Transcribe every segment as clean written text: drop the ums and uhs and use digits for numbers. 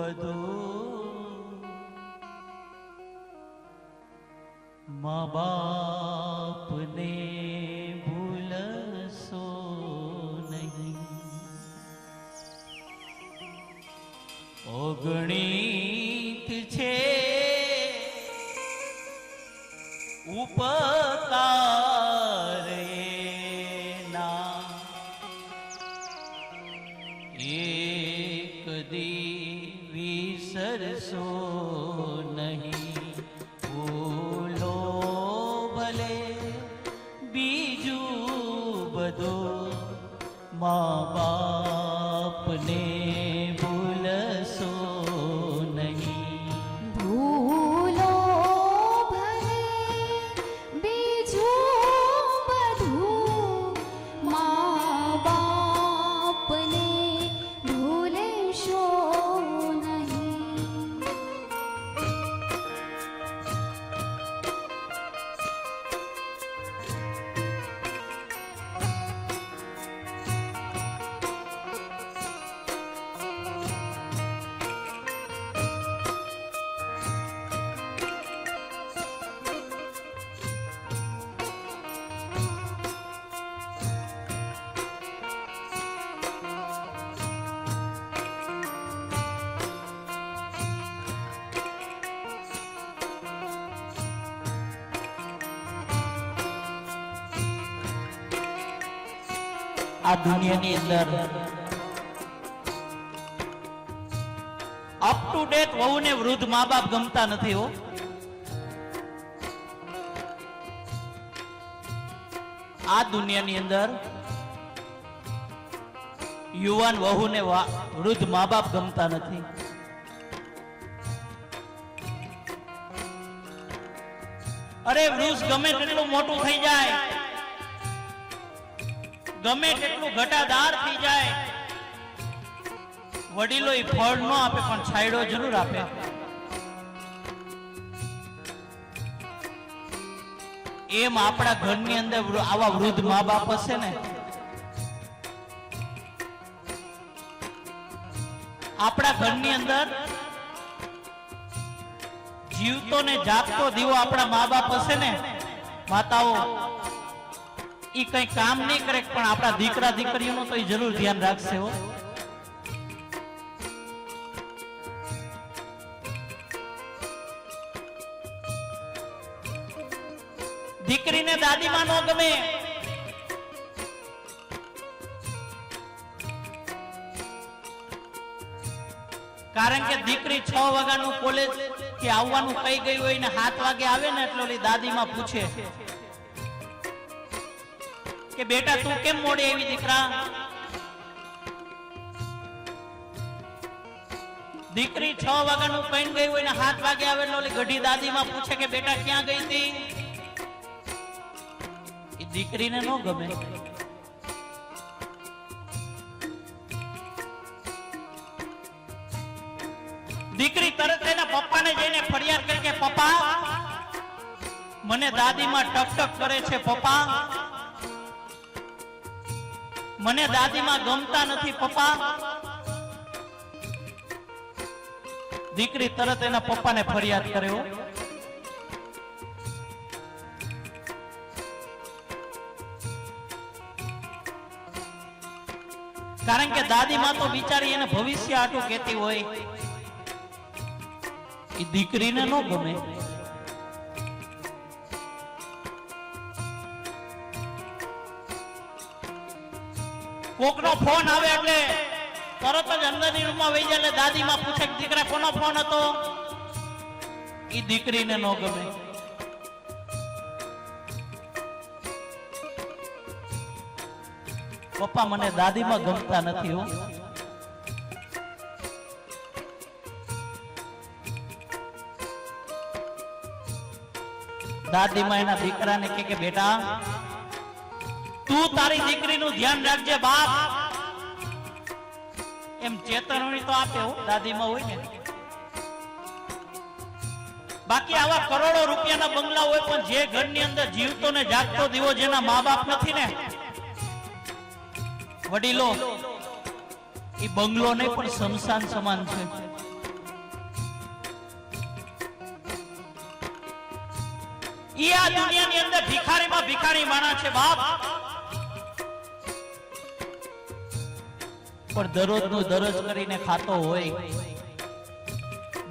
બધું મા બાપને ભૂલશો નહીં. અગણિત છે ઉપકાર એના, એક દી વિસરશો નહીં. ભૂલો ભલે બીજું બધું મા બાપને ભૂલશો નહીં. ભૂલો ભલે બીજું બધું મા બાપને ભૂલશો નહીં. આ દુનિયાની અંદર અપ ટુ ડેટ વહુને વૃદ્ધ મા બાપ ગમતા નથી હો. આ દુનિયાની અંદર યુવાન વહુને વૃદ્ધ મા બાપ ગમતા નથી. અરે વૃક્ષ ગમે તેટલું મોટું થઈ જાય, ગમે તેટલું ઘટાદાર થઈ જાય, વડીલો એ ફળ ન આપે પણ છાંયડો જરૂર આપે. એમ આપણા ઘરની અંદર આવા વૃદ્ધ મા બાપ હશે ને, આપણા ઘરની અંદર જીવતો ને જાગતો દીવો આપણા મા બાપ હશે ને, માતાઓ ઈ કઈ કામ નહીં કરે પણ આપણા દીકરા દીકરીઓનું તો ઈ જરૂર ધ્યાન રાખશે હો. દીકરીને દાદીમાં નો ગમે, કારણ કે દીકરી 6 વાગ્યાનું કોલેજ કે આવવાનું કહી ગઈ હોય ને 7 વાગે આવે ને એટલે ઓલી દાદીમાં પૂછે કે બેટા તું કેમ મોડી આવી દીકરા. દીકરી 6 વાગ્યાનું કહીને ગઈ હોય ને 7 વાગે આવે એટલે ઓલી ગઢી દાદીમાં પૂછે કે બેટા ક્યાં ગઈ હતી. એ દીકરીને ન ગમે. દીકરી તરત એના પપ્પાને જઈને ફરિયાદ કરે કે પપ્પા મને દાદીમાં ટક ટક કરે છે, પપ્પા મને દાદીમાં ગમતા નથી પપ્પા. દીકરી તરત એના પપ્પાને ફરિયાદ કર્યો. કારણ કે દાદીમાં તો બિચારી એને ભવિષ્ય આટું કહેતી હોય, એ દીકરીને ન ગમે. કોકનો ફોન આવે એટલે તરત જ અંદરની રૂમમાં વહી જાય એટલે દાદીમાં પૂછે કે દીકરા કોનો ફોન હતો. એ દીકરીને ન ગમે. પપ્પા મને દાદીમાં ગમતા નથી હો. દાદીમાં એના દીકરાને કે બેટા તું તારી દીકરીનું ધ્યાન રાખજે બાપ. એમ ચેતવણી તો આપે હો દાદીમાં હોય ને. બાકી આવા કરોડો રૂપિયાના બંગલા હોય પણ જે ઘરની અંદર જીવતો ને જાગતો દીવો જેના મા બાપ નથી ને, વડીલો, એ બંગલો નહીં પણ શમશાન સમાન છે. ઈ આ દુનિયાની અંદર ભિખારીમાં ભિખારી માણસ છે બાપ. પણ દરરોજનું દરરોજ કરીને ખાતો હોય,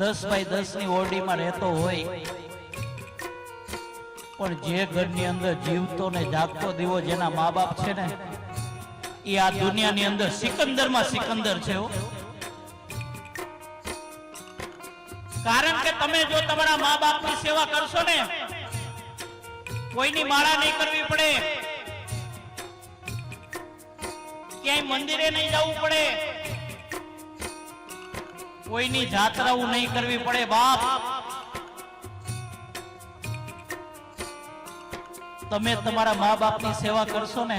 10 બાય 10 ની ઓરડીમાં રહેતો હોય, પણ જે ઘરની અંદર જીવતો ને જાગતો દીવો જેના મા બાપ છે ને, એ આ દુનિયાની અંદર સિકંદરમાં સિકંદર છે હો. કારણ કે તમે જો તમારા મા બાપની સેવા કરશો ને, કોઈની માળા નહીં કરવી પડે, ક્યાંય મંદિરે નહીં જવું પડે, કોઈની જાત્રાઓ નહીં કરવી પડે બાપ. તમે તમારા મા બાપની સેવા કરશો ને,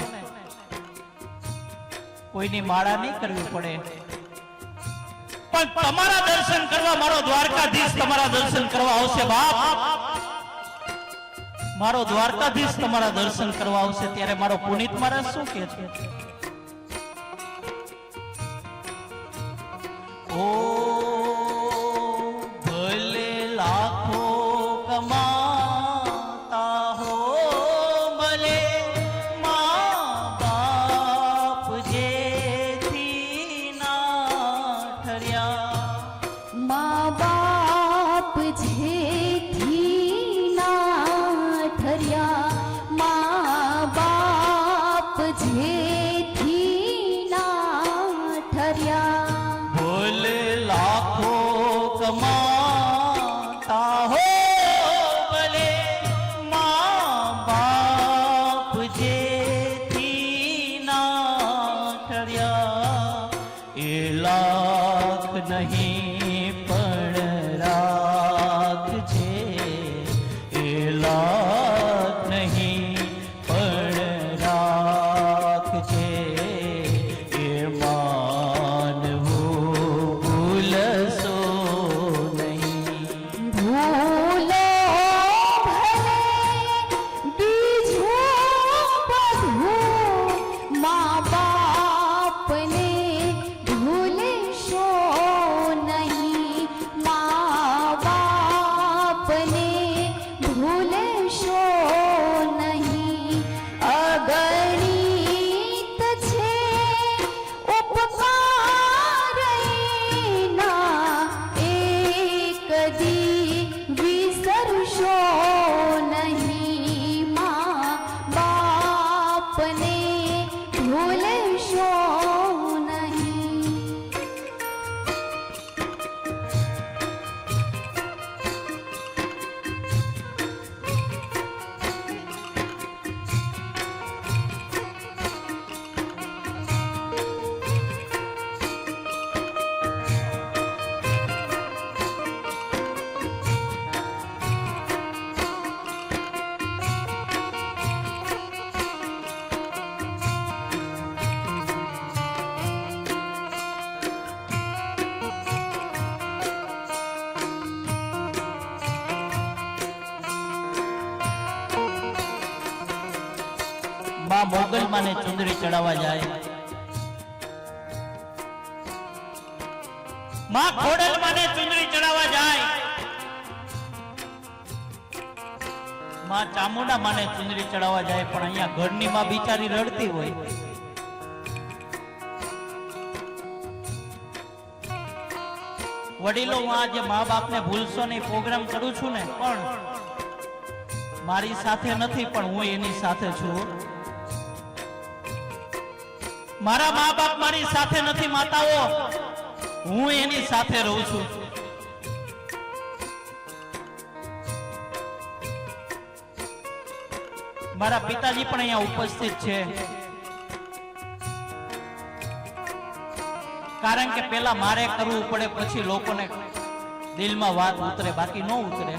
કોઈની માળા નહીં કરવી પડે, પણ તમારા દર્શન કરવા મારો દ્વારકાધીશ તમારા દર્શન કરવા આવશે બાપ. મારો દ્વારકાધીશ તમારા દર્શન કરવા આવશે ત્યારે મારો પુનિત મહારાજ શું કહે છે? ઓ ભલે લાખો કમાતા હો, ભલે મા બાપ જેથી ના ઠર્યા, મા બાપ જેથી ના ઠર્યા, મા બાપ જેથી ના ઠર્યા. ભલે લાખો કમાતા હો, ભલે મા બાપ જેથી ના ઠર્યા, એ લાખ નહીં પણ રાખજે, એ લાખ નહીં પણ રાખજે, એ માનવું ભૂલશો નહીં. ભૂલો ભલે બીજું બધું, મા બાપને ભૂલશો નહીં, મા બાપને ભૂલશો નહીં. અગણિત છે ઉપકાર એના, એક દી વિસરશો નહીં, મા બાપને ભૂલશો નહીં. માં મોગલ માને ચુંદડી ચડાવવા જાય, માં ખોડલ માને ચુંદડી ચડાવવા જાય, માં ચામુંડા માને ચુંદડી ચડાવવા જાય, પણ અહીંયા ઘરની માં બિચારી રડતી હોય. વડીલો, હું આજે મા બાપને ભૂલશો નહીં પ્રોગ્રામ કરું છું ને, પણ મારી સાથે નથી, પણ હું એની સાથે છું. મારા મા બાપ મારી સાથે નથી માતાઓ, હું એની સાથે રહું છું. મારા પિતાજી પણ અહીંયા ઉપસ્થિત છે, કારણ કે પેલા મારે કરવું પડે, પછી લોકોને દિલમાં વાત ઉતરે, બાકી ન ઉતરે.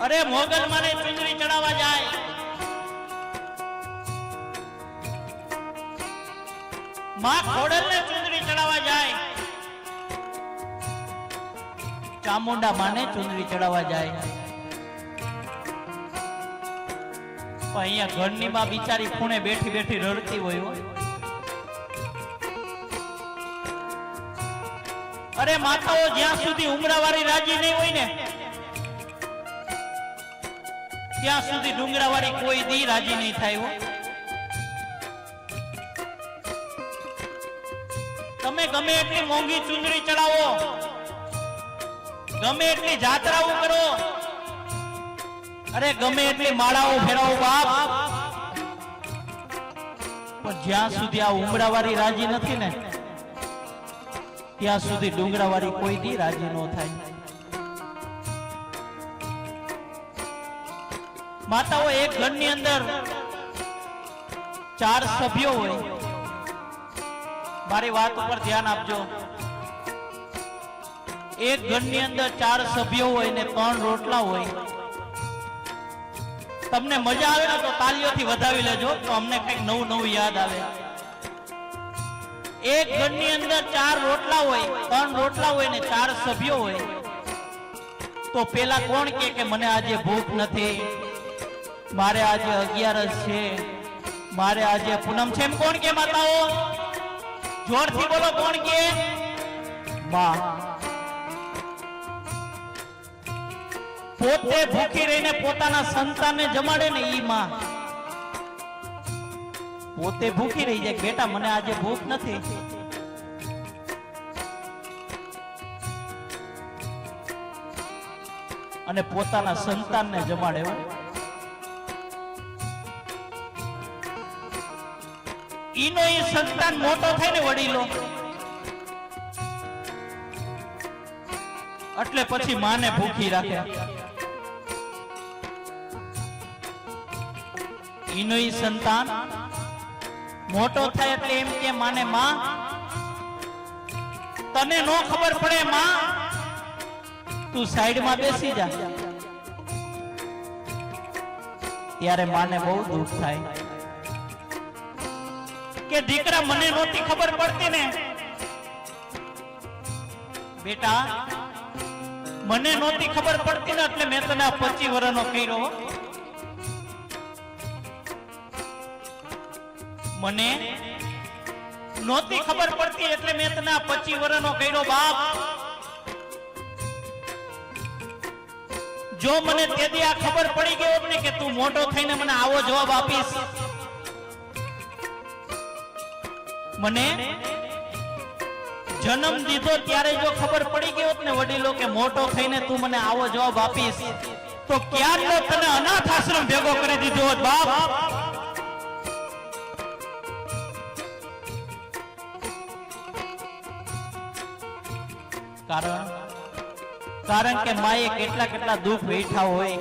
અરે મોગલ માને ચુંદડી ચડાવવા જાય, માં ખોડલ ને ચુંદડી ચડાવવા જાય, ચામુંડા માને ચુંદડી ચડાવવા જાય, પણ અહીંયા ઘરની માં બિચારી ખૂણે બેઠી બેઠી રડતી હોય. અરે માતાઓ જ્યાં સુધી ઉમરાવાળી રાજી નહીં હોય ને ત્યાં સુધી ડુંગરાવાળી કોઈ દી રાજી નહીં થાય હો. તમે ગમે એટલી મોંઘી ચુંદડી ચડાવો, ગમે એટલી જાત્રાઓ કરો, અરે ગમે એટલી માળાઓ ફેરાવો બાપ, પણ જ્યાં સુધી આ ઉમરાવાળી રાજી નથી ને ત્યાં સુધી ડુંગરાવાળી કોઈ દી રાજી ન થાય. માતાઓ એક ઘરની અંદર 4 સભ્યો હોય. મારી વાત ઉપર ધ્યાન આપજો. એક ઘરની અંદર 4 સભ્યો હોય ને 3 રોટલા હોય. તમને મજા આવે ને તો તાલીઓથી વધાવી લેજો તો અમને કંઈક નવું નવું યાદ આવે. એક ઘરની અંદર 4 રોટલા હોય, 3 રોટલા હોય ને 4 સભ્યો હોય તો પેલા કોણ કે મને આજે ભૂખ નથી, મારે આજે 11 છે, મારે આજે પૂનમ છે, એમ કોણ કે માતાઓ? જોરથી બોલો કોણ કે? માં. પોતે ભૂખી રહીને પોતાના સંતાનને જમાડે ને ઈ માં. પોતે ભૂખી રહી જાય બેટા મને આજે ભૂખ નથી, અને પોતાના સંતાનને જમાડે. ઈનો ઈ સંતાન મોટો થાય ને વડીલો એટલે પછી માને ભૂખી રાખે. ઈનો ઈ સંતાન મોટો થાય એટલે એમ કે માને માં તને નો ખબર પડે માં, તું સાઈડમાં બેસી જા. ત્યારે માને બહુ દુઃખ થાય કે દીકરા મને નહોતી ખબર પડતી ને બેટા, મને નહોતી ખબર પડતી ને એટલે મેં તને 25 વર્ષનો કર્યો. મને નહોતી ખબર પડતી એટલે મેં તને 25 વર્ષનો કર્યો બાપ. જો મને તેથી આ ખબર પડી ગઈ હોત ને કે તું મોટો થઈને મને આવો જવાબ આપીશ, મને જન્મ દીધો ત્યારે જો ખબર પડી ગઈ હોત ને વડીલો કે મોટો થઈને તું મને આવો જવાબ આપીશ તો ક્યારનો તને અનાથ આશ્રમ ભેગો કરી દીધો હોત બાપ. કારણ કે માએ કેટલા કેટલા દુઃખ વેઠા હોય.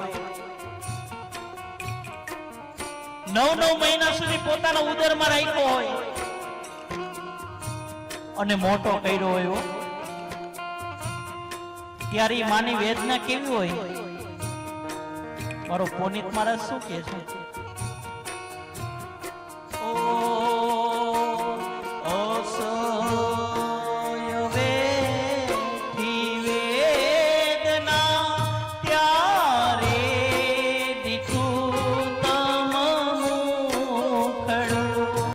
9 મહિના સુધી પોતાના ઉદરમાં રાખ્યો હોય અને મોટો કર્યો હોય. ત્યારે માની વેદના કેવી હોય? મારો પુનિત મહારાજ શું કહે છે? ઓ